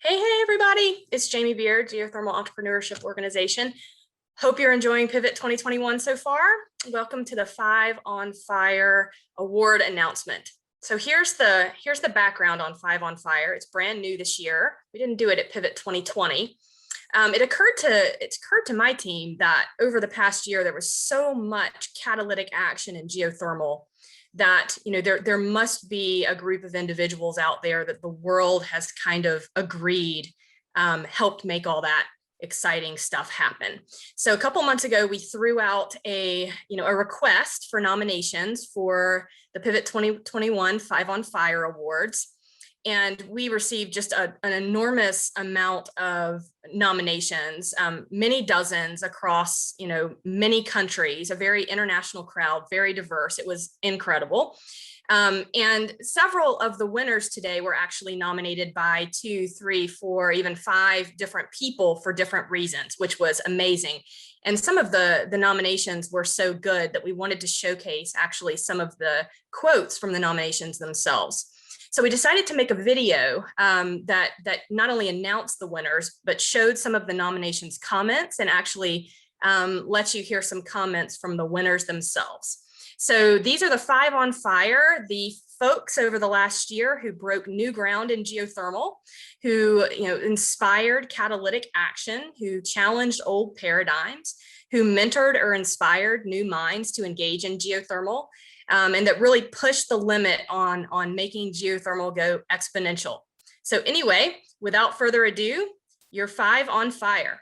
Hey, everybody. It's Jamie Beard, Geothermal Entrepreneurship Organization. Hope you're enjoying Pivot 2021 so far. Welcome to the Five on Fire award announcement. So here's the background on Five on Fire. It's brand new this year. We didn't do it at Pivot 2020. It occurred to my team that over the past year, there was so much catalytic action in geothermal that there must be a group of individuals out there that the world has kind of agreed helped make all that exciting stuff happen. So a couple months ago, we threw out a request for nominations for the Pivot 2021 Five on Fire Awards. And we received just an enormous amount of nominations, many dozens across, many countries, a very international crowd, very diverse. It was incredible. And several of the winners today were actually nominated by 2, 3, 4, even 5 different people for different reasons, which was amazing. And some of the nominations were so good that we wanted to showcase actually some of the quotes from the nominations themselves. So we decided to make a video that not only announced the winners, but showed some of the nominations comments and actually lets you hear some comments from the winners themselves. So these are the Five on Fire, the folks over the last year who broke new ground in geothermal, who inspired catalytic action, who challenged old paradigms, who mentored or inspired new minds to engage in geothermal, and that really pushed the limit on making geothermal go exponential. So anyway, without further ado, your Five on Fire.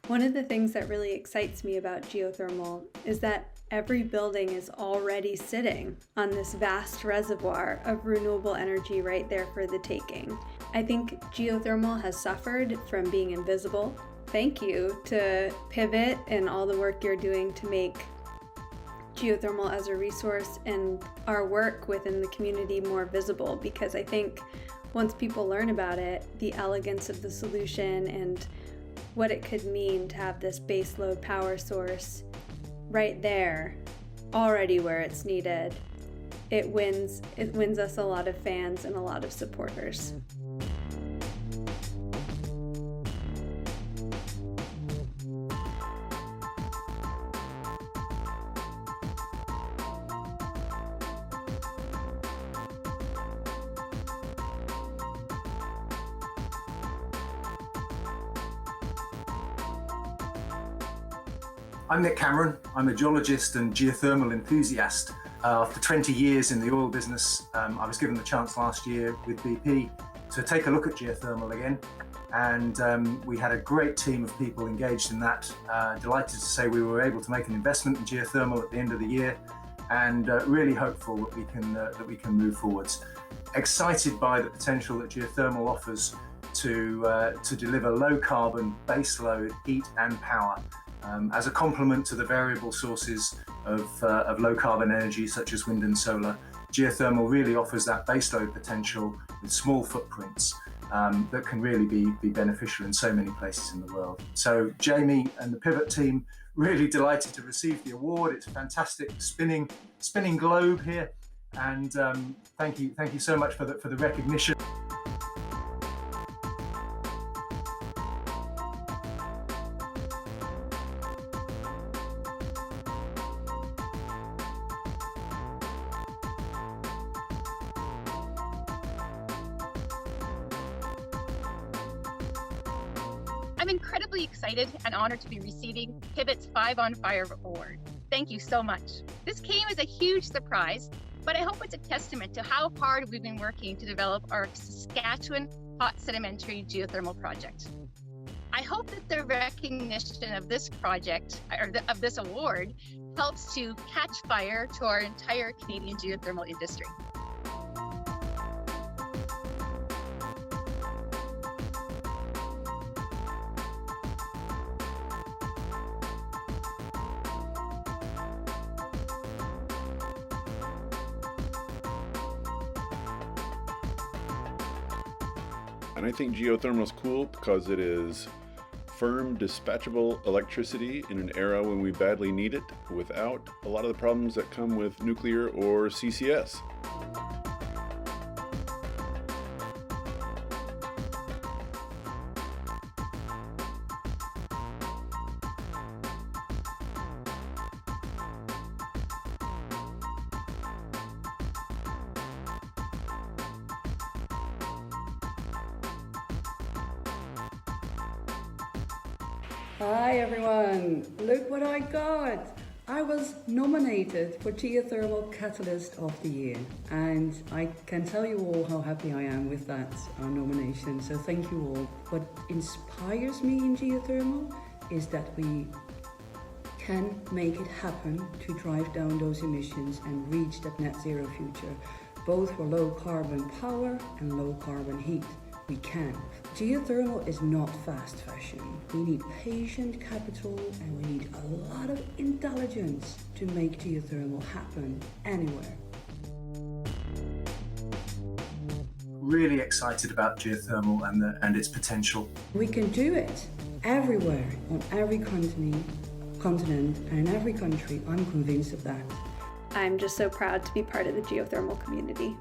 One of the things that really excites me about geothermal is that every building is already sitting on this vast reservoir of renewable energy right there for the taking. I think geothermal has suffered from being invisible. Thank you to Pivot and all the work you're doing to make geothermal as a resource and our work within the community more visible, because I think once people learn about it, the elegance of the solution and what it could mean to have this baseload power source right there, already where it's needed, it wins us a lot of fans and a lot of supporters. I'm Nick Cameron. I'm a geologist and geothermal enthusiast. After 20 years in the oil business, I was given the chance last year with BP to take a look at geothermal again. And we had a great team of people engaged in that. Delighted to say we were able to make an investment in geothermal at the end of the year, and really hopeful that we can move forwards. Excited by the potential that geothermal offers to deliver low carbon baseload heat and power. As a complement to the variable sources of low carbon energy such as wind and solar, geothermal really offers that baseload potential with small footprints that can really be beneficial in so many places in the world. So Jamie and the Pivot team, really delighted to receive the award. It's a fantastic spinning globe here, and thank you so much for the recognition. I'm incredibly excited and honored to be receiving Pivot's Five on Fire Award. Thank you so much. This came as a huge surprise, but I hope it's a testament to how hard we've been working to develop our Saskatchewan hot sedimentary geothermal project. I hope that the recognition of this project, or of this award, helps to catch fire to our entire Canadian geothermal industry. And I think geothermal is cool because it is firm, dispatchable electricity in an era when we badly need it without a lot of the problems that come with nuclear or CCS. Hi everyone, look what I got! I was nominated for Geothermal Catalyst of the Year, and I can tell you all how happy I am with that nomination, so thank you all. What inspires me in geothermal is that we can make it happen to drive down those emissions and reach that net zero future, both for low carbon power and low carbon heat. We can. Geothermal is not fast fashion. We need patient capital and we need a lot of intelligence to make geothermal happen anywhere. Really excited about geothermal and its potential. We can do it everywhere, on every continent and in every country. I'm convinced of that. I'm just so proud to be part of the geothermal community.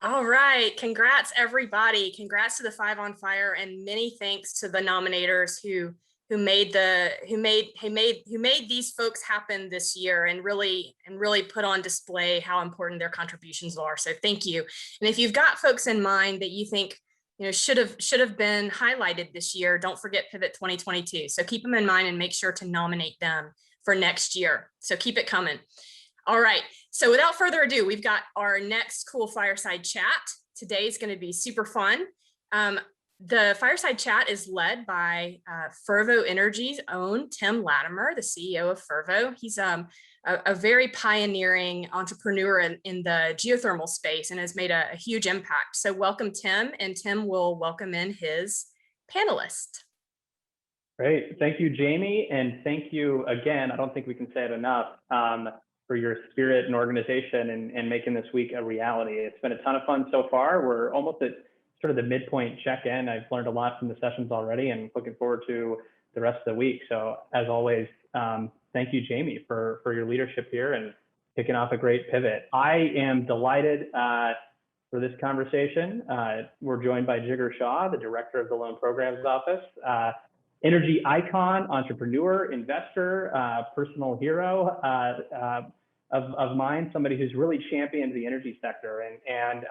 All right, congrats everybody. Congrats to the Five on Fire, and many thanks to the nominators who made these folks happen this year and really put on display how important their contributions are. So thank you. And if you've got folks in mind that you think should have been highlighted this year, don't forget Pivot 2022. So keep them in mind and make sure to nominate them for next year. So keep it coming. All right, so without further ado, we've got our next cool Fireside Chat. Today is going to be super fun. The Fireside Chat is led by Fervo Energy's own Tim Latimer, the CEO of Fervo. He's a very pioneering entrepreneur in the geothermal space and has made a huge impact. So welcome, Tim, and Tim will welcome in his panelist. Great. Thank you, Jamie. And thank you again. I don't think we can say it enough for your spirit and organization and making this week a reality. It's been a ton of fun so far. We're almost at sort of the midpoint check-in. I've learned a lot from the sessions already and looking forward to the rest of the week. So as always, thank you, Jamie, for your leadership here and kicking off a great pivot. I am delighted for this conversation. We're joined by Jigar Shah, the director of the Loan Programs Office. Energy icon, entrepreneur, investor, personal hero of mine, somebody who's really championed the energy sector and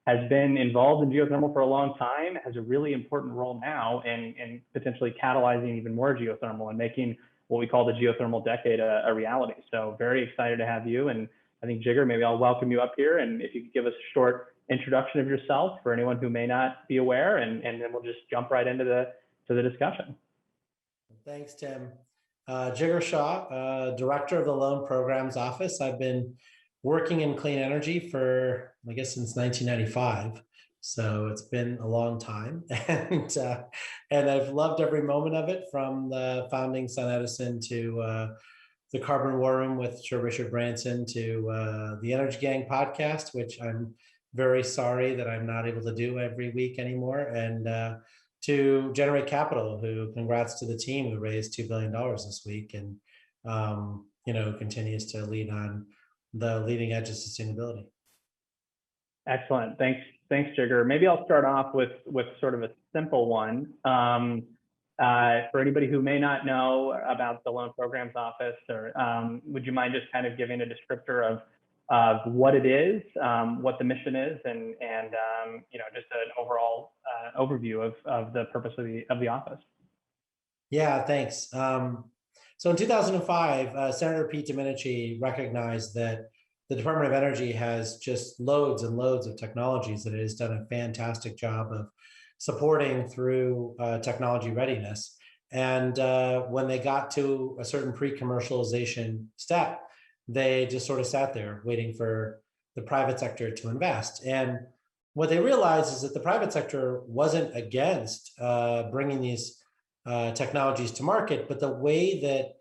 has been involved in geothermal for a long time, has a really important role now in potentially catalyzing even more geothermal and making what we call the geothermal decade a reality. So very excited to have you. And I think, Jigar, maybe I'll welcome you up here. And if you could give us a short introduction of yourself for anyone who may not be aware, and then we'll just jump right into the discussion. Thanks, Tim. Jigar Shah, Director of the Loan Programs Office. I've been working in clean energy for, I guess, since 1995. So it's been a long time. And I've loved every moment of it, from the founding SunEdison to the Carbon War Room with Sir Richard Branson to the Energy Gang podcast, which I'm very sorry that I'm not able to do every week anymore. And to Generate Capital, who, congrats to the team who raised $2 billion this week and continues to lead on the leading edge of sustainability. Excellent. Thanks, Jigar. Maybe I'll start off with sort of a simple one. For anybody who may not know about the Loan Programs Office, or would you mind just kind of giving a descriptor of what it is, what the mission is, and just an overall overview of the purpose of the office. Yeah, thanks. So in 2005, Senator Pete Domenici recognized that the Department of Energy has just loads and loads of technologies that it has done a fantastic job of supporting through technology readiness. And when they got to a certain pre-commercialization step, they just sort of sat there waiting for the private sector to invest. And what they realized is that the private sector wasn't against bringing these technologies to market, but the way that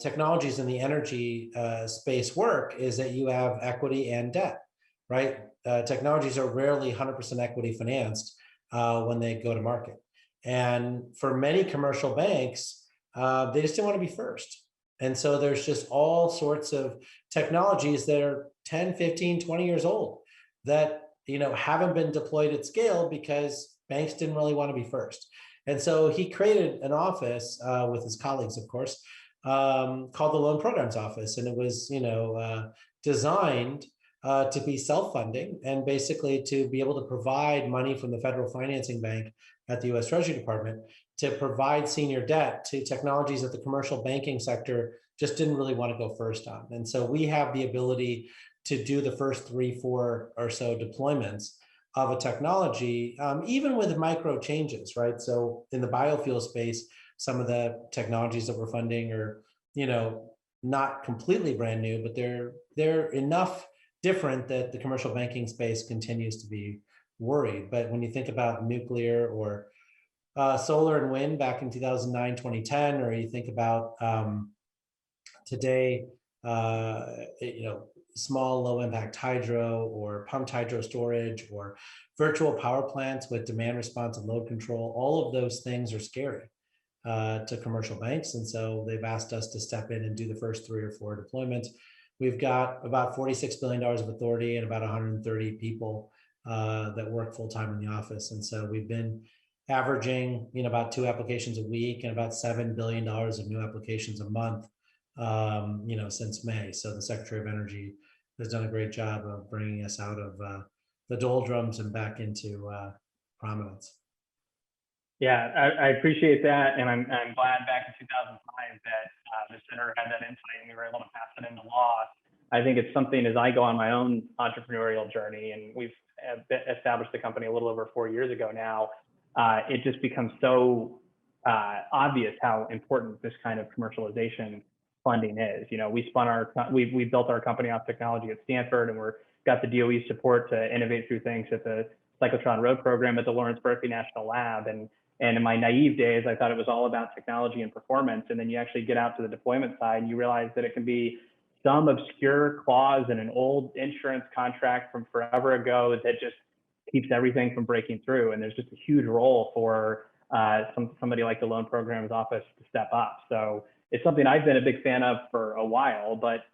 technologies in the energy space work is that you have equity and debt, right? Technologies are rarely 100% equity financed when they go to market. And for many commercial banks, they just didn't want to be first. And so there's just all sorts of technologies that are 10, 15, 20 years old that, you know, haven't been deployed at scale because banks didn't really want to be first. And so he created an office with his colleagues, of course, called the Loan Programs Office. And it was, you know, designed to be self-funding and basically to be able to provide money from the federal financing bank at the US Treasury Department to provide senior debt to technologies that the commercial banking sector just didn't really want to go first on. And so we have the ability to do the first 3, 4 or so deployments of a technology, even with micro changes, right? So in the biofuel space, some of the technologies that we're funding are, you know, not completely brand new, but they're enough different that the commercial banking space continues to be worried. But when you think about nuclear or solar and wind back in 2009, 2010, or you think about today, you know, small low impact hydro or pumped hydro storage or virtual power plants with demand response and load control, all of those things are scary to commercial banks. And so they've asked us to step in and do the first 3 or 4 deployments. We've got about $46 billion of authority and about 130 people that work full time in the office. And so we've been averaging, you know, about 2 applications a week and about $7 billion of new applications a month, you know, since May. So the Secretary of Energy has done a great job of bringing us out of the doldrums and back into prominence. Yeah, I appreciate that, and I'm glad back in 2005 that the center had that insight and we were able to pass it into law. I think it's something as I go on my own entrepreneurial journey, and we've established the company a little over 4 years ago now. It just becomes so obvious how important this kind of commercialization funding is. You know, we built our company off technology at Stanford, and we're got the DOE support to innovate through things at the Cyclotron Road program at the Lawrence Berkeley National Lab. And in my naive days, I thought it was all about technology and performance. And then you actually get out to the deployment side and you realize that it can be some obscure clause in an old insurance contract from forever ago that just keeps everything from breaking through. And there's just a huge role for somebody like the Loan Programs Office to step up. So it's something I've been a big fan of for a while, but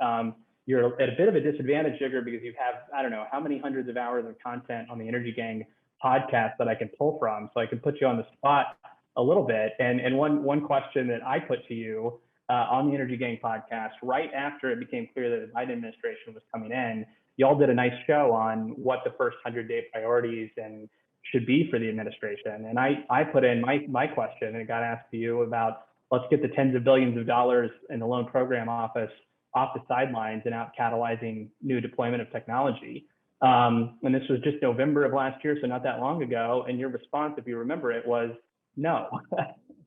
you're at a bit of a disadvantage, Jigar, because you have, I don't know, how many hundreds of hours of content on the Energy Gang podcast that I can pull from. So I can put you on the spot a little bit. And one question that I put to you on the Energy Gang podcast, right after it became clear that the Biden administration was coming in, y'all did a nice show on what the first 100-day priorities and should be for the administration. And I put in my question, and it got asked to you about, let's get the tens of billions of dollars in the Loan Program Office off the sidelines and out catalyzing new deployment of technology. And this was just November of last year, so not that long ago. And your response, if you remember it, was no,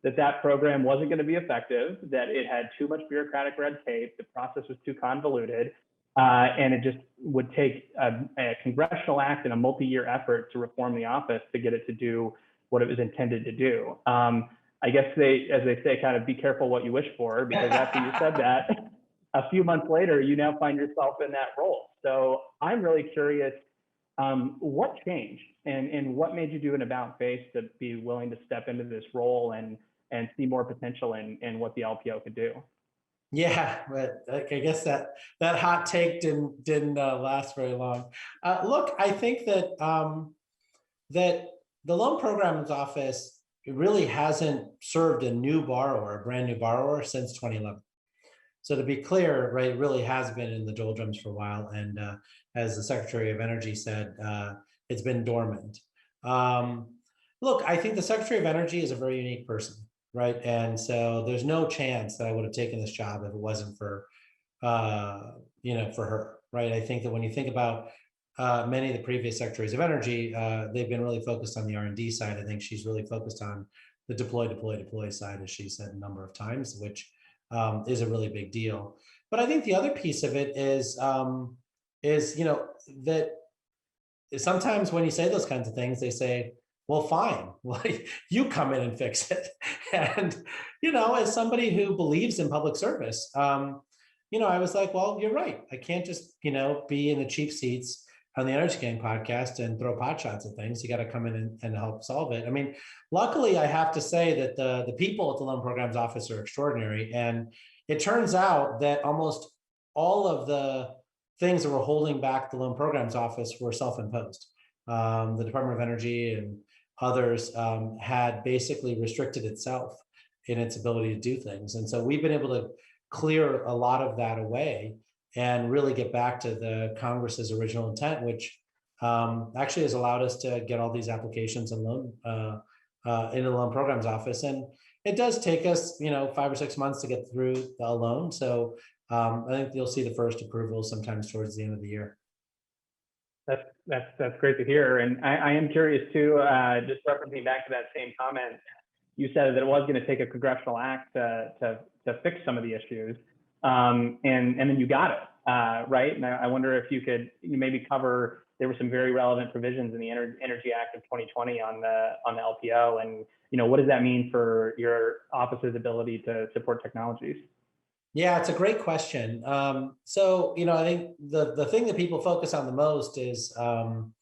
that program wasn't going to be effective, that it had too much bureaucratic red tape, the process was too convoluted, and it just would take a congressional act and a multi-year effort to reform the office to get it to do what it was intended to do. I guess as they say, kind of be careful what you wish for, because after you said that, a few months later, you now find yourself in that role. So I'm really curious, what changed and what made you do an about face to be willing to step into this role and see more potential in what the LPO could do? Yeah, but I guess that hot take didn't last very long. Look, I think that that the Loan Programs Office really hasn't served a brand new borrower since 2011. So to be clear, right, it really has been in the doldrums for a while. And as the Secretary of Energy said, it's been dormant. Look, I think the Secretary of Energy is a very unique person, right? And so there's no chance that I would have taken this job if it wasn't for, for her, right? I think that when you think about many of the previous Secretaries of Energy, they've been really focused on the R&D side. I think she's really focused on the deploy side, as she said a number of times, which is a really big deal. But I think the other piece of it is is, that sometimes when you say those kinds of things, they say, well, fine, well, you come in and fix it. And, as somebody who believes in public service, I was like, well, you're right. I can't just, be in the cheap seats on the Energy Gang podcast and throw pot shots at things. You got to come in and help solve it. I mean, luckily, I have to say that the people at the Loan Programs Office are extraordinary. And it turns out that almost all of the things that were holding back the Loan Programs Office were self-imposed. The Department of Energy and others had basically restricted itself in its ability to do things. And so we've been able to clear a lot of that away and really get back to the Congress's original intent, which actually has allowed us to get all these applications and loan in the Loan Programs Office. And it does take us, 5 or 6 months to get through the loan. So I think you'll see the first approval sometimes towards the end of the year. That's great to hear. And I am curious too, just referencing back to that same comment, you said that it was going to take a congressional act to fix some of the issues, and then you got it, right? And I wonder if you maybe cover, there were some very relevant provisions in the Energy Act of 2020 on the LPO, and what does that mean for your office's ability to support technologies? Yeah, it's a great question. So, I think the thing that people focus on the most is on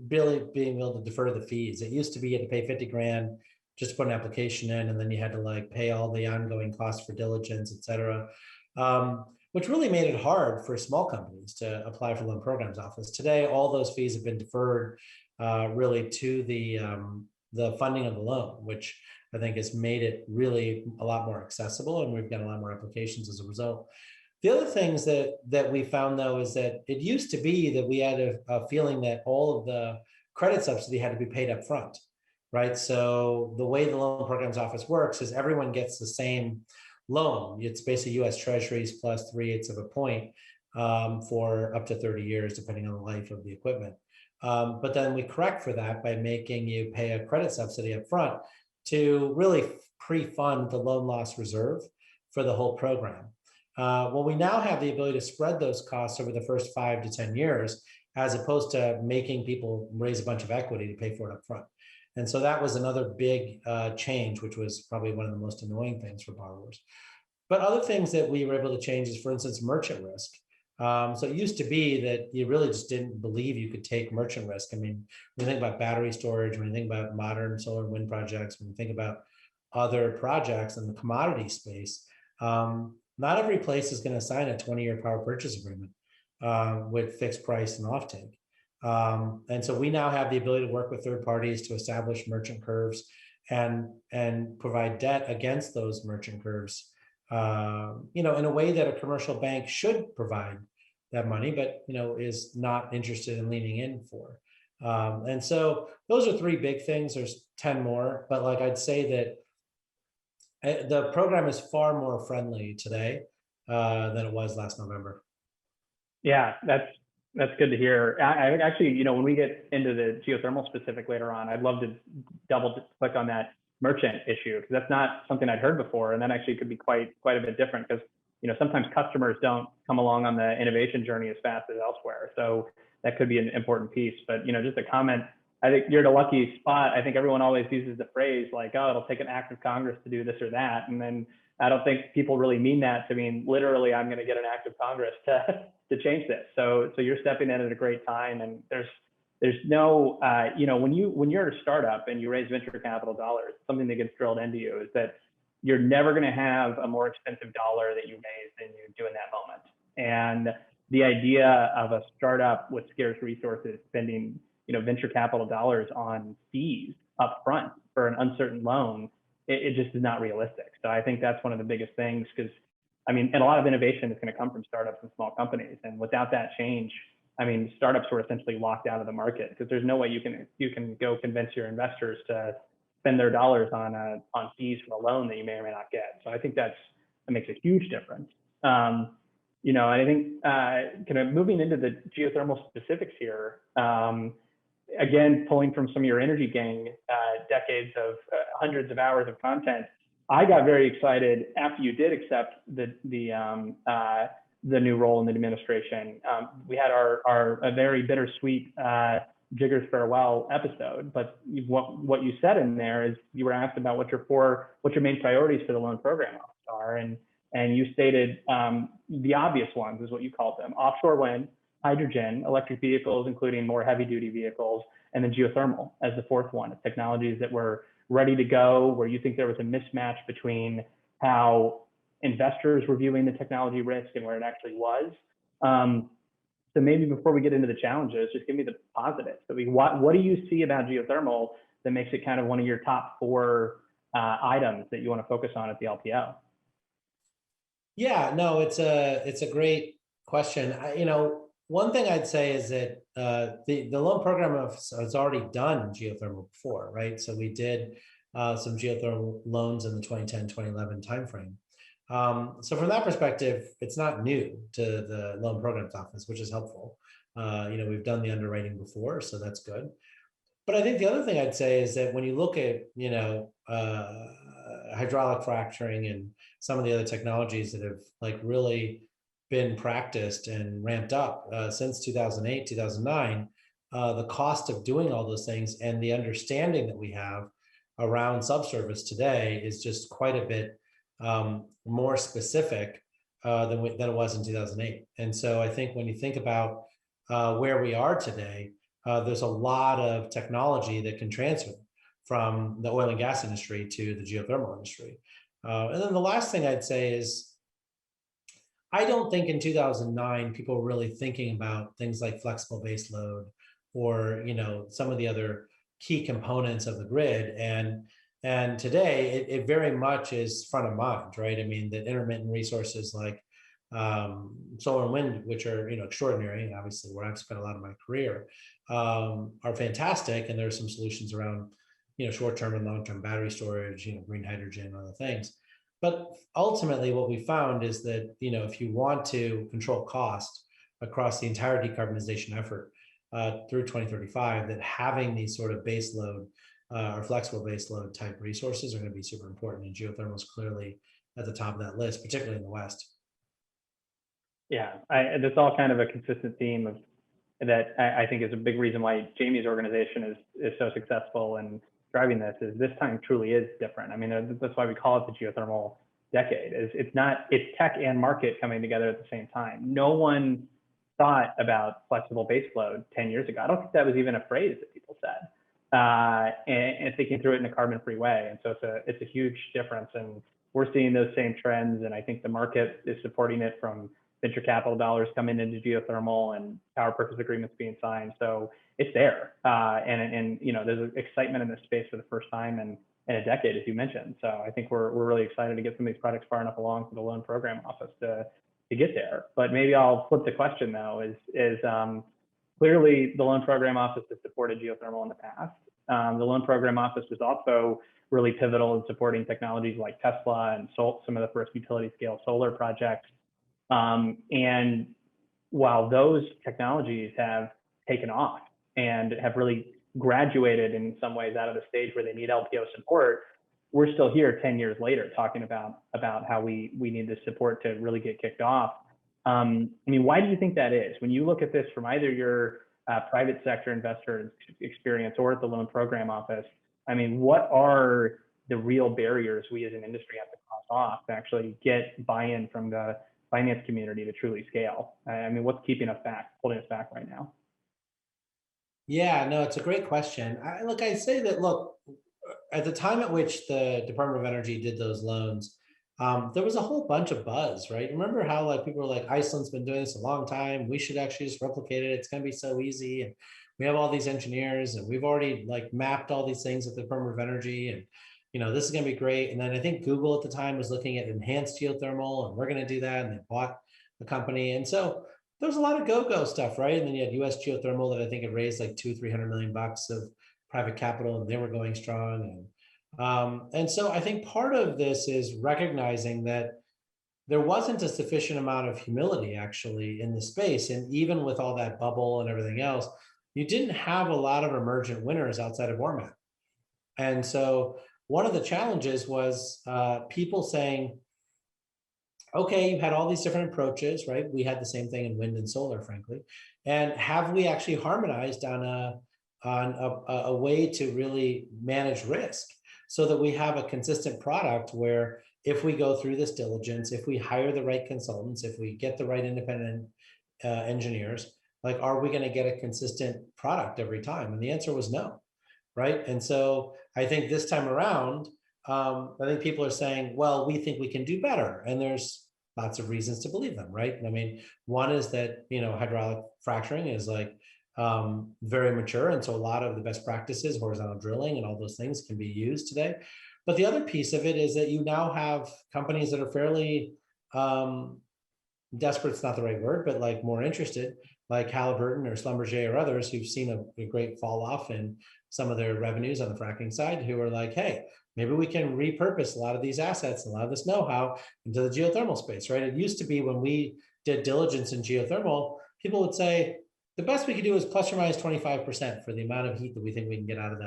really being able to defer the fees. It used to be you had to pay 50 grand just to put an application in, and then you had to pay all the ongoing costs for diligence, et cetera, which really made it hard for small companies to apply for Loan Programs Office. Today, all those fees have been deferred really to the funding of the loan, which I think has made it really a lot more accessible, and we've got a lot more applications as a result. The other things that we found, though, is that it used to be that we had a feeling that all of the credit subsidy had to be paid up front, right? So the way the Loan Programs Office works is everyone gets the same loan. It's basically U.S. Treasuries plus 3/8 of a point for up to 30 years, depending on the life of the equipment. But then we correct for that by making you pay a credit subsidy up front to really pre-fund the loan loss reserve for the whole program. Well, we now have the ability to spread those costs over the first 5 to 10 years, as opposed to making people raise a bunch of equity to pay for it up front. And so that was another big change, which was probably one of the most annoying things for borrowers. But other things that we were able to change is, for instance, merchant risk. So it used to be that you really just didn't believe you could take merchant risk. I mean, when you think about battery storage, when you think about modern solar and wind projects, when you think about other projects in the commodity space, not every place is going to sign a 20-year power purchase agreement with fixed price and offtake. And so we now have the ability to work with third parties to establish merchant curves and provide debt against those merchant curves, in a way that a commercial bank should provide that money, but is not interested in leaning in for. And so those are 3 big things. There's 10 more, but I'd say that the program is far more friendly today than it was last November. Yeah, that's good to hear. I actually, when we get into the geothermal specific later on, I'd love to double click on that merchant issue, because that's not something I'd heard before, and that actually could be quite a bit different, because sometimes customers don't come along on the innovation journey as fast as elsewhere. So that could be an important piece. But just a comment, I think you're in a lucky spot. I think everyone always uses the phrase oh, it'll take an act of Congress to do this or that, and then I don't think people really mean that to mean literally I'm going to get an act of Congress to change this. So you're stepping in at a great time, and there's no when you're a startup and you raise venture capital dollars, something that gets drilled into you is that you're never going to have a more expensive dollar that you raise than you do in that moment. And the idea of a startup with scarce resources spending venture capital dollars on fees up front for an uncertain loan, it just is not realistic. So I think that's one of the biggest things, because and a lot of innovation is going to come from startups and small companies. And without that change, startups were essentially locked out of the market, because there's no way you can go convince your investors to spend their dollars on fees for a loan that you may or may not get. So I think that makes a huge difference. And I think kind of moving into the geothermal specifics here, again, pulling from some of your Energy Gang decades of hundreds of hours of content, I got very excited after you did accept the the new role in the administration. We had a very bittersweet Jigar's farewell episode, but what you said in there is you were asked about what your main priorities for the loan program are, and you stated the obvious ones is what you called them: offshore wind, hydrogen, electric vehicles, including more heavy duty vehicles, and then geothermal as the fourth one of technologies that were ready to go, where you think there was a mismatch between how investors were viewing the technology risk and where it actually was. So maybe before we get into the challenges, just give me the positives. I mean, what do you see about geothermal that makes it kind of one of your top four items that you want to focus on at the LPO? Yeah, no, it's a great question. One thing I'd say is that the loan program has already done geothermal before, right? So we did some geothermal loans in the 2010, 2011 timeframe. So from that perspective, it's not new to the loan programs office, which is helpful. We've done the underwriting before, so that's good. But I think the other thing I'd say is that when you look at, hydraulic fracturing and some of the other technologies that have like really been practiced and ramped up since 2008, 2009, the cost of doing all those things and the understanding that we have around subsurface today is just quite a bit more specific than it was in 2008. And so I think when you think about where we are today, there's a lot of technology that can transfer from the oil and gas industry to the geothermal industry. And then the last thing I'd say is, I don't think in 2009 people were really thinking about things like flexible base load or some of the other key components of the grid. And today it very much is front of mind, right? I mean, the intermittent resources like solar and wind, which are extraordinary, obviously where I've spent a lot of my career, are fantastic. And there are some solutions around short-term and long-term battery storage, green hydrogen and other things. But ultimately what we found is that if you want to control cost across the entire decarbonization effort through 2035, that having these sort of base load or flexible base load type resources are going to be super important, and geothermal is clearly at the top of that list, particularly in the West. Yeah, that's all kind of a consistent theme of that. I think is a big reason why Jamie's organization is so successful and driving this time truly is different. I mean, that's why we call it the geothermal decade. It's tech and market coming together at the same time. No one thought about flexible baseload 10 years ago. I don't think that was even a phrase that people said, and thinking through it in a carbon-free way. And so it's a huge difference, and we're seeing those same trends. And I think the market is supporting it, from venture capital dollars coming into geothermal and power purchase agreements being signed. So it's there, and there's excitement in this space for the first time in a decade, as you mentioned. So I think we're really excited to get some of these projects far enough along for the loan program office to get there. But maybe I'll flip the question though, is clearly the loan program office has supported geothermal in the past. The loan program office was also really pivotal in supporting technologies like Tesla and some of the first utility scale solar projects. And while those technologies have taken off and have really graduated in some ways out of the stage where they need LPO support, we're still here 10 years later talking about how we need this support to really get kicked off. I mean, why do you think that is? When you look at this from either your private sector investor experience or at the loan program office, I mean, what are the real barriers we as an industry have to cross off to actually get buy-in from the finance community to truly scale? I mean, what's keeping us back, holding us back right now? Yeah, no, it's a great question. I'd say that, at the time at which the Department of Energy did those loans, there was a whole bunch of buzz, right? Remember how people were like, Iceland's been doing this a long time. We should actually just replicate it. It's going to be so easy. And we have all these engineers and we've already mapped all these things at the Department of Energy. And, this is going to be great. And then I think Google at the time was looking at enhanced geothermal, and we're going to do that. And they bought the company. And so there was a lot of go-go stuff, right? And then you had US Geothermal that I think had raised like $200-300 million of private capital, and they were going strong. And so I think part of this is recognizing that there wasn't a sufficient amount of humility actually in the space. And even with all that bubble and everything else, you didn't have a lot of emergent winners outside of Ormat. And so one of the challenges was people saying, okay, you had all these different approaches, right? We had the same thing in wind and solar, frankly. And have we actually harmonized on a way to really manage risk so that we have a consistent product where if we go through this diligence, if we hire the right consultants, if we get the right independent engineers, like, are we going to get a consistent product every time? And the answer was no, right? And so I think this time around, I think people are saying, well, we think we can do better. And there's lots of reasons to believe them, right? I mean, one is that, hydraulic fracturing is like very mature. And so a lot of the best practices, horizontal drilling and all those things can be used today. But the other piece of it is that you now have companies that are fairly desperate's not the right word, but like more interested, like Halliburton or Schlumberger or others who've seen a great fall off in some of their revenues on the fracking side, who are like, hey, maybe we can repurpose a lot of these assets and a lot of this know-how into the geothermal space, right? It used to be when we did diligence in geothermal, people would say, the best we could do is plus or minus 25% for the amount of heat that we think we can get out of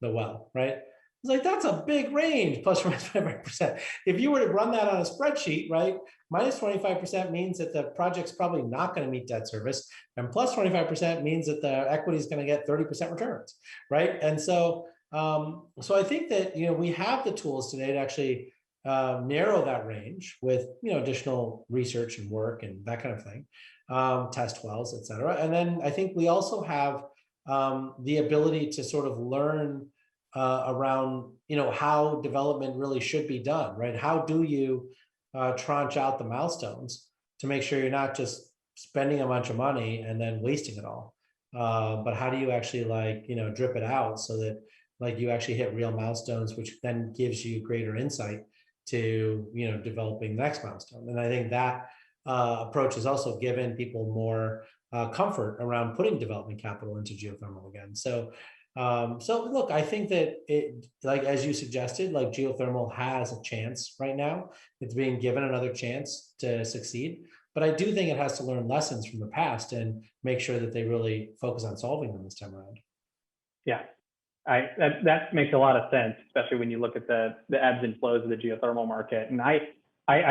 the well, right? It's like, that's a big range, plus or minus 25%. If you were to run that on a spreadsheet, right, minus 25% means that the project's probably not going to meet debt service, and plus 25% means that the equity is going to get 30% returns, right? And so, so I think that we have the tools today to actually narrow that range with additional research and work and that kind of thing, test wells, et cetera. And then I think we also have the ability to sort of learn around how development really should be done, right? How do you tranche out the milestones to make sure you're not just spending a bunch of money and then wasting it all, but how do you actually drip it out so that you actually hit real milestones, which then gives you greater insight to developing the next milestone. And I think that approach has also given people more comfort around putting development capital into geothermal again. So look, I think that it, as you suggested, geothermal has a chance right now. It's being given another chance to succeed, but I do think it has to learn lessons from the past and make sure that they really focus on solving them this time around. Yeah, that makes a lot of sense, especially when you look at the ebbs and flows of the geothermal market. And I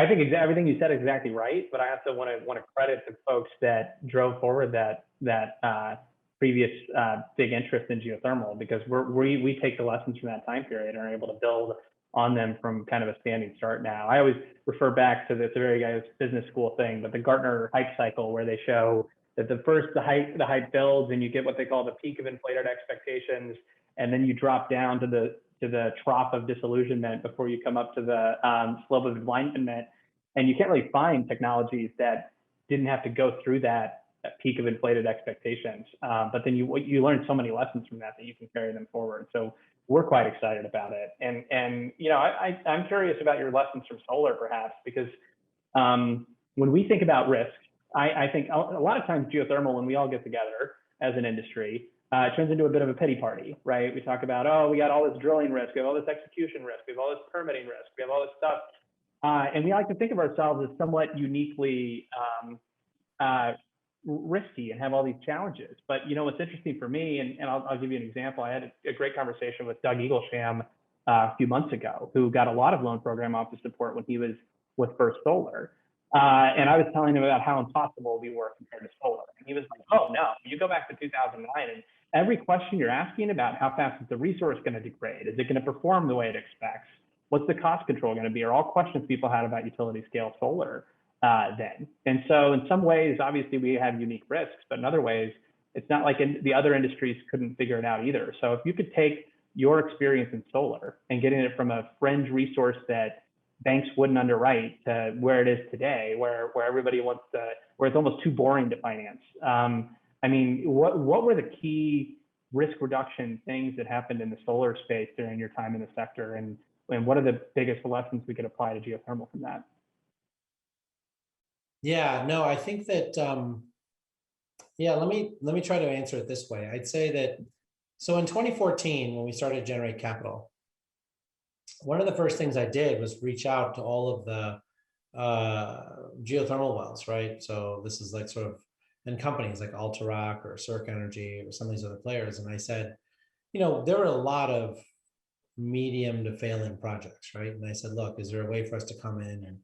think everything you said is exactly right, but I also want to credit the folks that drove forward that previous big interest in geothermal, because we take the lessons from that time period and are able to build on them from kind of a standing start now. I always refer back to this very guy's business school thing, but the Gartner hype cycle, where they show that the hype builds and you get what they call the peak of inflated expectations, and then you drop down to the trough of disillusionment before you come up to the slope of enlightenment. And you can't really find technologies that didn't have to go through that peak of inflated expectations. But then you learn so many lessons from that you can carry them forward. So we're quite excited about it. And I'm curious about your lessons from solar, perhaps, because when we think about risk, I think a lot of times geothermal, when we all get together as an industry, it turns into a bit of a pity party, right? We talk about, oh, we got all this drilling risk, we have all this execution risk, we have all this permitting risk, we have all this stuff. And we like to think of ourselves as somewhat uniquely risky and have all these challenges. But what's interesting for me, and I'll give you an example. I had a great conversation with Doug Eaglesham a few months ago, who got a lot of loan program office support when he was with First Solar. And I was telling him about how impossible we were compared to solar. And he was like, oh no, you go back to 2009 and every question you're asking about how fast is the resource going to degrade? Is it going to perform the way it expects? What's the cost control going to be? Are all questions people had about utility scale solar then. And so in some ways, obviously we have unique risks, but in other ways, it's not like the other industries couldn't figure it out either. So if you could take your experience in solar and getting it from a fringe resource that banks wouldn't underwrite to where it is today, where everybody wants to, where it's almost too boring to finance. I mean, what were the key risk reduction things that happened in the solar space during your time in the sector, and what are the biggest lessons we could apply to geothermal from that? Yeah, no, I think that let me try to answer it this way. I'd say that, so in 2014, when we started to generate capital, one of the first things I did was reach out to all of the geothermal wells, right? So this is like sort of, and companies like Alterac or Circ Energy or some of these other players. And I said, there were a lot of medium to failing projects, right? And I said, look, is there a way for us to come in and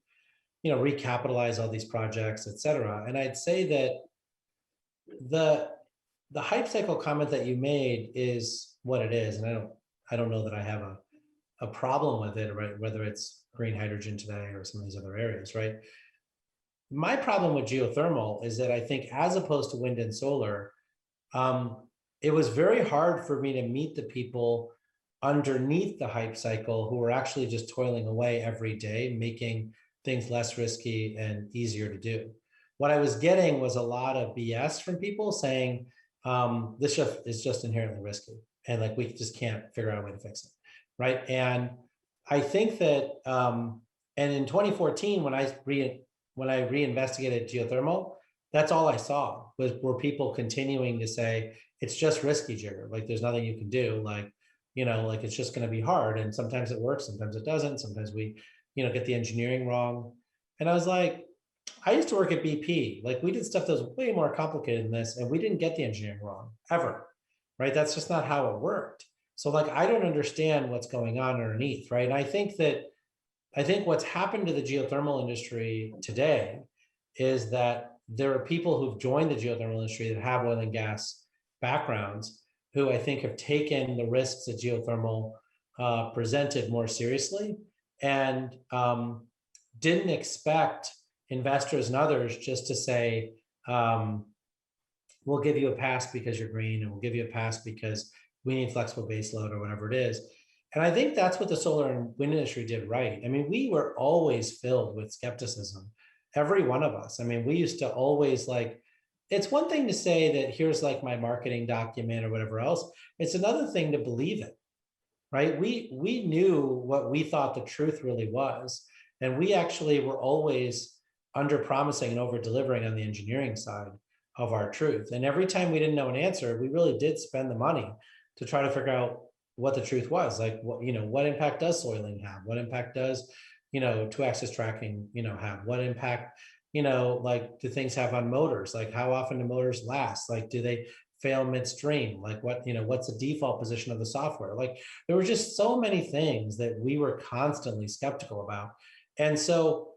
recapitalize all these projects, et cetera. And I'd say that the hype cycle comment that you made is what it is. And I don't know that I have a problem with it, right? Whether it's green hydrogen today or some of these other areas, right? My problem with geothermal is that I think, as opposed to wind and solar, it was very hard for me to meet the people underneath the hype cycle who were actually just toiling away every day, making things less risky and easier to do. What I was getting was a lot of BS from people saying, this is just inherently risky, and like we just can't figure out a way to fix it, right? And I think that, and in 2014, when I reinvestigated geothermal, that's all I saw were people continuing to say, it's just risky, Jigar. Like, there's nothing you can do. Like, like it's just going to be hard. And sometimes it works, sometimes it doesn't. Sometimes we, get the engineering wrong. And I was like, I used to work at BP. Like, we did stuff that was way more complicated than this, and we didn't get the engineering wrong ever, right? That's just not how it worked. So like, I don't understand what's going on underneath, right? And I think what's happened to the geothermal industry today is that there are people who've joined the geothermal industry that have oil and gas backgrounds, who I think have taken the risks that geothermal presented more seriously, and didn't expect investors and others just to say, we'll give you a pass because you're green, and we'll give you a pass because we need flexible baseload or whatever it is. And I think that's what the solar and wind industry did right. I mean, we were always filled with skepticism, every one of us. I mean, we used to always, like, it's one thing to say that here's like my marketing document or whatever else. It's another thing to believe it, right? We knew what we thought the truth really was. And we actually were always under promising and over delivering on the engineering side of our truth. And every time we didn't know an answer, we really did spend the money to try to figure out what the truth was. Like, what impact does soiling have? What impact does, two-axis tracking, have? What impact, like, do things have on motors? Like, how often do motors last? Like, do they fail midstream? Like, what's the default position of the software? Like, there were just so many things that we were constantly skeptical about. And so,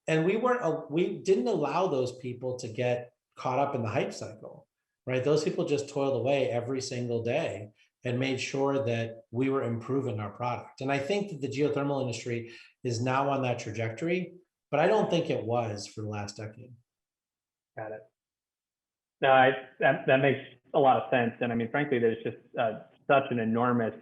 and we didn't allow those people to get caught up in the hype cycle, right? Those people just toiled away every single day and made sure that we were improving our product. And I think that the geothermal industry is now on that trajectory, but I don't think it was for the last decade. Got it. No, that makes a lot of sense. And I mean, frankly, there's just such an enormous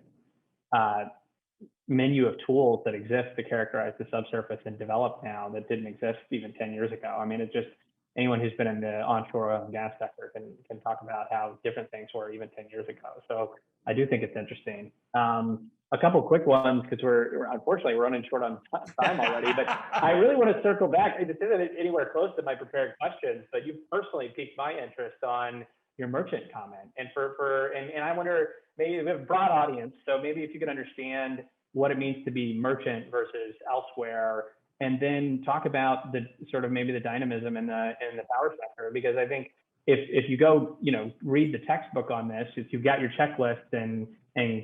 menu of tools that exist to characterize the subsurface and develop now that didn't exist even 10 years ago. I mean, it's just, anyone who's been in the onshore oil and gas sector can talk about how different things were even 10 years ago. So I do think it's interesting. A couple quick ones, because we're unfortunately running short on time already, but I really want to circle back. This isn't anywhere close to my prepared questions, but you personally piqued my interest on your merchant comment. And and I wonder, maybe we have a broad audience, so maybe if you could understand what it means to be merchant versus elsewhere, and then talk about the sort of maybe the dynamism in the power sector. Because I think if you go, read the textbook on this, if you've got your checklist and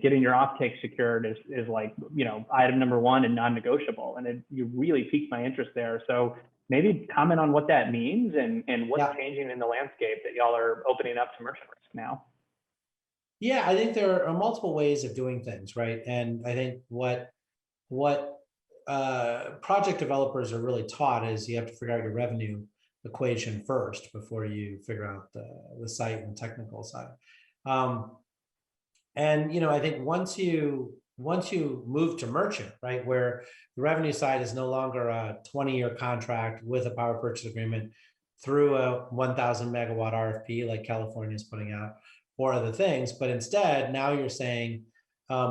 getting your offtake secured is like, item number one and non-negotiable. And you really piqued my interest there. So maybe comment on what that means and what's changing in the landscape that y'all are opening up to merchant risk now. Yeah, I think there are multiple ways of doing things, right? And I think what project developers are really taught is you have to figure out your revenue equation first before you figure out the site and technical side. And I think once you move to merchant, right, where the revenue side is no longer a 20-year contract with a power purchase agreement through a 1,000 megawatt RFP like California is putting out, or other things, but instead now you're saying,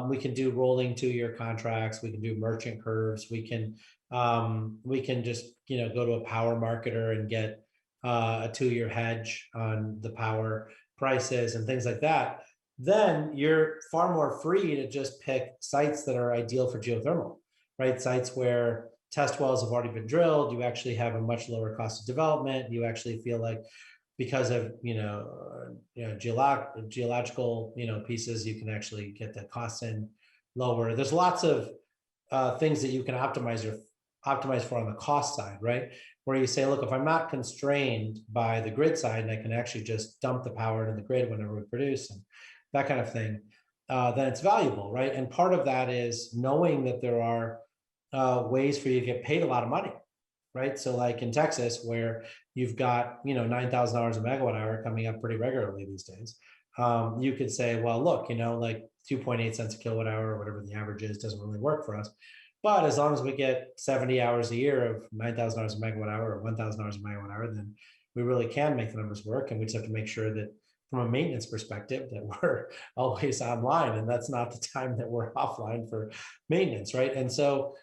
we can do rolling 2-year contracts. We can do merchant curves. We can just go to a power marketer and get a 2-year hedge on the power prices and things like that. Then you're far more free to just pick sites that are ideal for geothermal, right? Sites where test wells have already been drilled. You actually have a much lower cost of development. You actually feel like, because of geological pieces, you can actually get the costs in lower. There's lots of things that you can optimize optimize for on the cost side, right? Where you say, look, if I'm not constrained by the grid side and I can actually just dump the power into the grid whenever we produce and that kind of thing, then it's valuable, right? And part of that is knowing that there are ways for you to get paid a lot of money, right? So like in Texas, where you've got, you know, $9,000 a megawatt hour coming up pretty regularly these days, you could say, well, look, you know, like 2.8 cents a kilowatt hour or whatever the average is doesn't really work for us. But as long as we get 70 hours a year of $9,000 a megawatt hour or $1,000 a megawatt hour, then we really can make the numbers work. And we just have to make sure that from a maintenance perspective that we're always online, and that's not the time that we're offline for maintenance, right? And so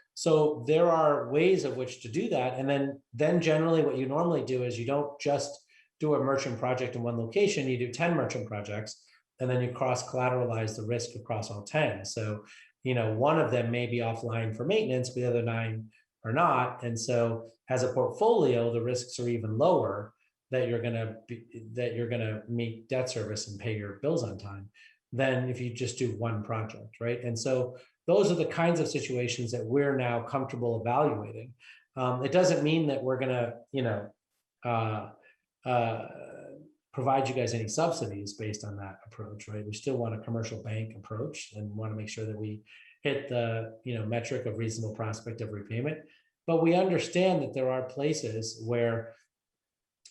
there are ways of which to do that. And then generally what you normally do is you don't just do a merchant project in one location, you do 10 merchant projects, and then you cross collateralize the risk across all 10. So, you know, one of them may be offline for maintenance, but the other 9 are not. And so as a portfolio, the risks are even lower that you're gonna meet debt service and pay your bills on time than if you just do one project, right? And so those are the kinds of situations that we're now comfortable evaluating. It doesn't mean that we're gonna, you know, provide you guys any subsidies based on that approach, right? We still want a commercial bank approach and want to make sure that we hit the, you know, metric of reasonable prospect of repayment. But we understand that there are places where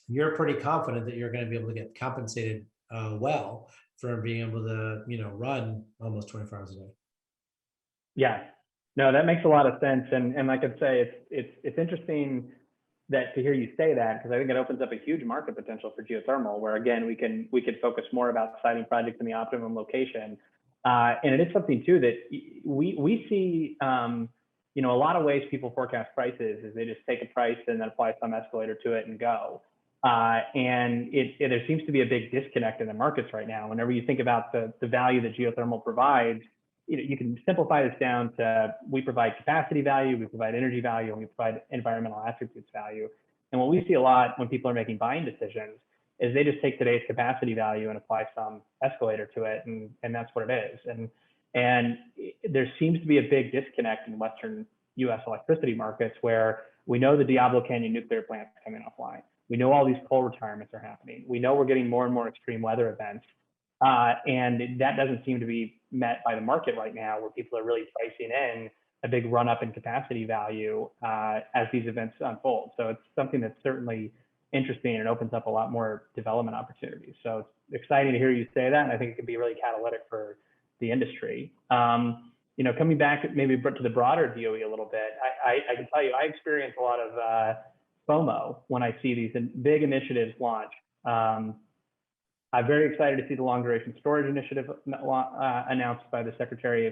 you're pretty confident that you're going to be able to get compensated well for being able to, you know, run almost 24 hours a day. Yeah, no, that makes a lot of sense. And like I say, it's interesting that to hear you say that, because I think it opens up a huge market potential for geothermal, where again, we could focus more about siting projects in the optimum location. And it is something too that we see, you know, a lot of ways people forecast prices is they just take a price and then apply some escalator to it and go. And there seems to be a big disconnect in the markets right now. Whenever you think about the value that geothermal provides, you know, you can simplify this down to we provide capacity value, we provide energy value, and we provide environmental attributes value. And what we see a lot when people are making buying decisions is they just take today's capacity value and apply some escalator to it, and that's what it is. And there seems to be a big disconnect in Western U.S. electricity markets where we know the Diablo Canyon nuclear plant's coming offline. We know all these coal retirements are happening. We know we're getting more and more extreme weather events. And that doesn't seem to be met by the market right now, where people are really pricing in a big run up in capacity value as these events unfold. So it's something that's certainly interesting and opens up a lot more development opportunities. So it's exciting to hear you say that. And I think it could be really catalytic for the industry. You know, coming back maybe to the broader DOE a little bit, I can tell you, I experience a lot of FOMO when I see these big initiatives launch. I'm very excited to see the long duration storage initiative announced by the secretary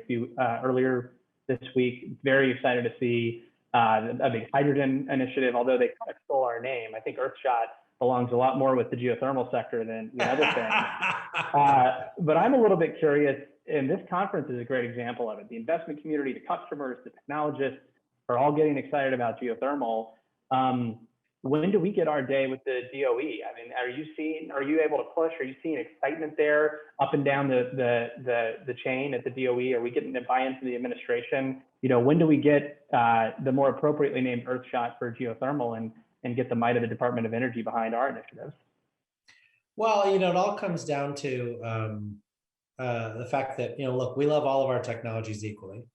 earlier this week. Very excited to see a big hydrogen initiative, although they kind of stole our name. I think Earthshot belongs a lot more with the geothermal sector than the other things. But I'm a little bit curious, and this conference is a great example of it. The investment community, the customers, the technologists are all getting excited about geothermal. When do we get our day with the DOE? I mean, are you able to push? Are you seeing excitement there up and down the chain at the DOE? Are we getting the buy-in from the administration? You know, when do we get the more appropriately named Earthshot for geothermal and get the might of the Department of Energy behind our initiatives? Well, you know, it all comes down to the fact that, you know, look, we love all of our technologies equally.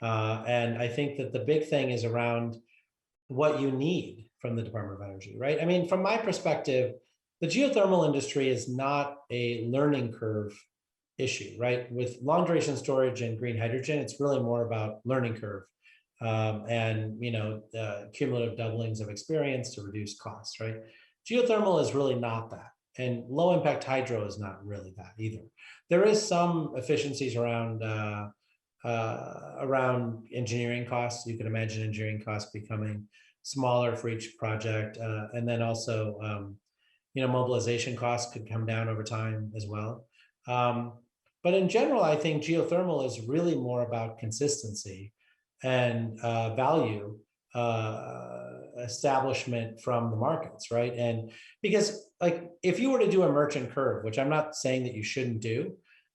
And I think that the big thing is around what you need from the Department of Energy, right? I mean, from my perspective, the geothermal industry is not a learning curve issue, right? With long duration storage and green hydrogen, it's really more about learning curve and, you know, cumulative doublings of experience to reduce costs, right? Geothermal is really not that. And low impact hydro is not really that either. There is some efficiencies around engineering costs. You can imagine engineering costs becoming smaller for each project. And then also, you know, mobilization costs could come down over time as well. But in general, I think geothermal is really more about consistency and value establishment from the markets, right? And because, like, if you were to do a merchant curve, which I'm not saying that you shouldn't do,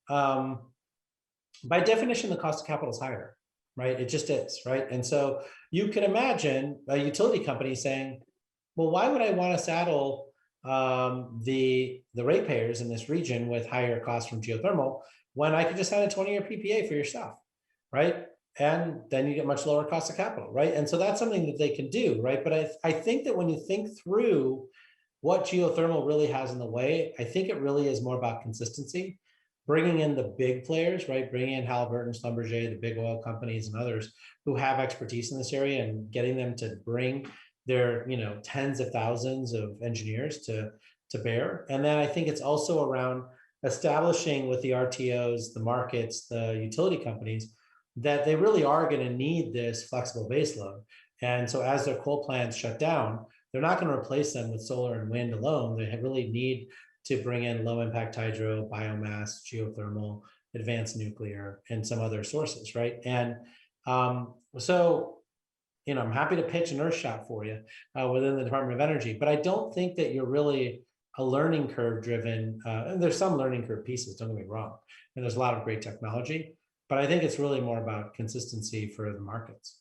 by definition, the cost of capital is higher. right? It just is, right? And so you can imagine a utility company saying, well, why would I want to saddle the ratepayers in this region with higher costs from geothermal when I could just sign a 20-year PPA for your stuff, right? And then you get much lower cost of capital, right? And so that's something that they can do, right? But I think that when you think through what geothermal really has in the way, I think it really is more about consistency, bringing in the big players, right? Bringing in Halliburton, Schlumberger, the big oil companies and others who have expertise in this area, and getting them to bring their, tens of thousands of engineers to bear. And then I think it's also around establishing with the RTOs, the markets, the utility companies, that they really are going to need this flexible baseload. And so as their coal plants shut down, they're not going to replace them with solar and wind alone. They really need to bring in low impact hydro, biomass, geothermal, advanced nuclear, and some other sources, right? And so, I'm happy to pitch an earth shot for you within the Department of Energy, but I don't think that you're really a learning curve driven, and there's some learning curve pieces, don't get me wrong, and there's a lot of great technology, but I think it's really more about consistency for the markets.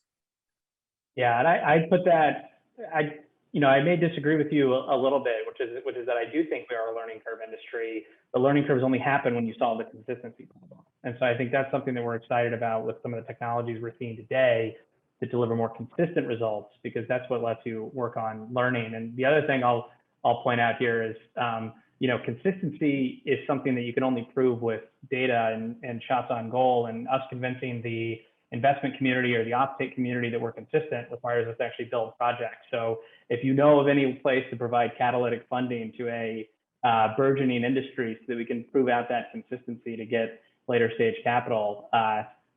Yeah, and I put that, I may disagree with you a little bit, which is that I do think we are a learning curve industry. The learning curves only happen when you solve the consistency problem. And so I think that's something that we're excited about with some of the technologies we're seeing today to deliver more consistent results, because that's what lets you work on learning. And the other thing I'll point out here is, consistency is something that you can only prove with data and shots on goal, and us convincing the investment community or the offtake community that we're consistent requires us to actually build projects. So if you know of any place to provide catalytic funding to a burgeoning industry so that we can prove out that consistency to get later stage capital,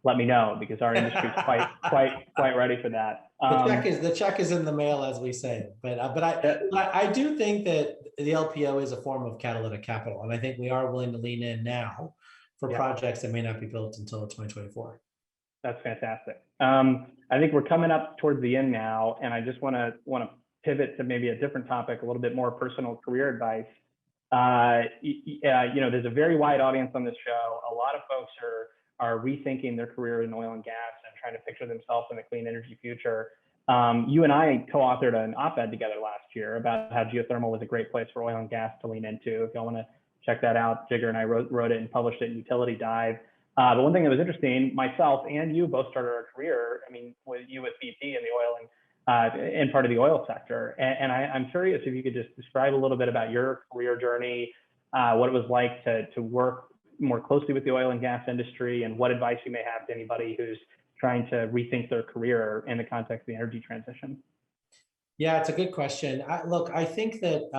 let me know, because our industry is quite ready for that. The check is in the mail, as we say. But I do think that the LPO is a form of catalytic capital, and I think we are willing to lean in now for projects that may not be built until 2024. That's fantastic. I think we're coming up towards the end now, and I just want to pivot to maybe a different topic, a little bit more personal career advice. There's a very wide audience on this show. A lot of folks are rethinking their career in oil and gas and trying to picture themselves in a clean energy future. You and I co-authored an op-ed together last year about how geothermal was a great place for oil and gas to lean into. If y'all want to check that out, Jigar and I wrote it and published it in Utility Dive. But one thing that was interesting, myself and you both started our career, with BP in the oil and part of the oil sector. And I'm curious if you could just describe a little bit about your career journey, what it was like to work more closely with the oil and gas industry, and what advice you may have to anybody who's trying to rethink their career in the context of the energy transition. Yeah, it's a good question. I think that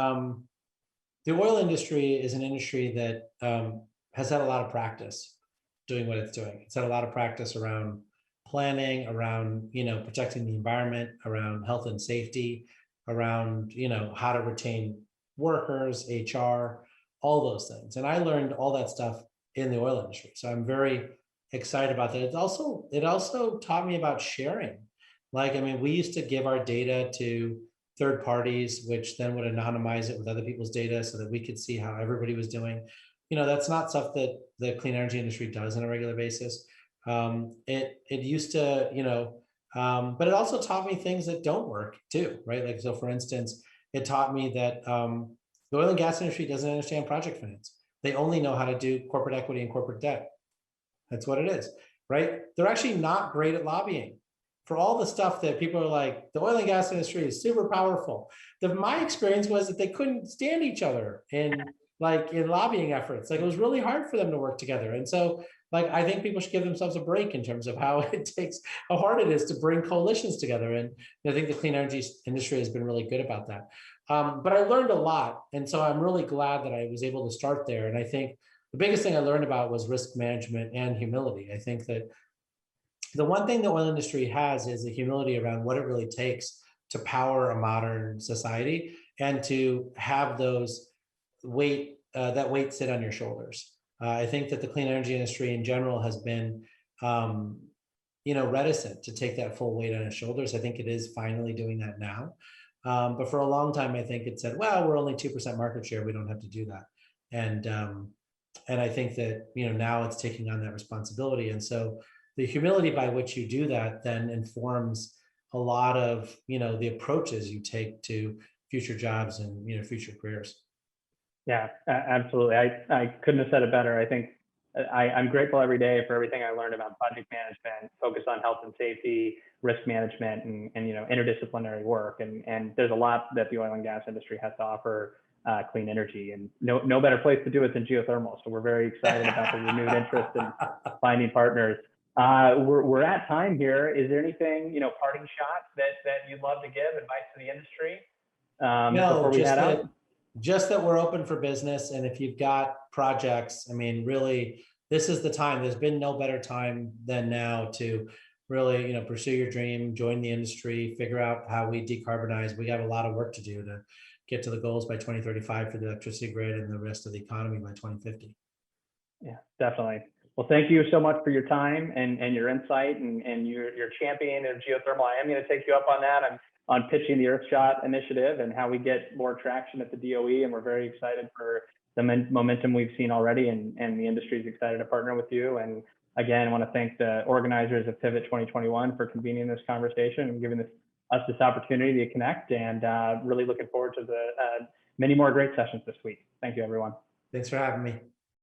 the oil industry is an industry that has had a lot of practice doing what it's doing. It's had a lot of practice around planning, around protecting the environment, around health and safety, around how to retain workers, HR, all those things. And I learned all that stuff in the oil industry. So I'm very excited about that. It also taught me about sharing. We used to give our data to third parties, which then would anonymize it with other people's data so that we could see how everybody was doing. That's not stuff that the clean energy industry does on a regular basis. It used to, but it also taught me things that don't work too, right? So for instance, it taught me that the oil and gas industry doesn't understand project finance. They only know how to do corporate equity and corporate debt. That's what it is, right? They're actually not great at lobbying. For all the stuff that people are like, the oil and gas industry is super powerful. My experience was that they couldn't stand each other in lobbying efforts. It was really hard for them to work together. And so I think people should give themselves a break in terms of how hard it is to bring coalitions together. And I think the clean energy industry has been really good about that. But I learned a lot. And so I'm really glad that I was able to start there. And I think the biggest thing I learned about was risk management and humility. I think that the one thing the oil industry has is the humility around what it really takes to power a modern society, and to have those that weight sit on your shoulders. I think that the clean energy industry in general has been, reticent to take that full weight on its shoulders. I think it is finally doing that now. But for a long time, I think it said, well, we're only 2% market share. We don't have to do that. And I think that, now it's taking on that responsibility. And so the humility by which you do that then informs a lot of, the approaches you take to future jobs and, future careers. Yeah, absolutely. I couldn't have said it better. I think I'm grateful every day for everything I learned about project management, focus on health and safety, risk management, and interdisciplinary work. And there's a lot that the oil and gas industry has to offer clean energy, and no better place to do it than geothermal. So we're very excited about the renewed interest in finding partners. We're at time here. Is there anything, parting shots that you'd love to give, advice to the industry before we head out? Just that we're open for business. And if you've got projects, I mean, really, this is the time. There's been no better time than now to really, pursue your dream, join the industry, figure out how we decarbonize. We have a lot of work to do to get to the goals by 2035 for the electricity grid and the rest of the economy by 2050. Yeah, definitely. Well, thank you so much for your time and your insight and your champion of geothermal. I am going to take you up on that. I'm on pitching the Earthshot initiative and how we get more traction at the DOE. And we're very excited for the momentum we've seen already, and the industry is excited to partner with you. And again, I want to thank the organizers of Pivot 2021 for convening this conversation and giving us this opportunity to connect, and really looking forward to the many more great sessions this week. Thank you, everyone. Thanks for having me.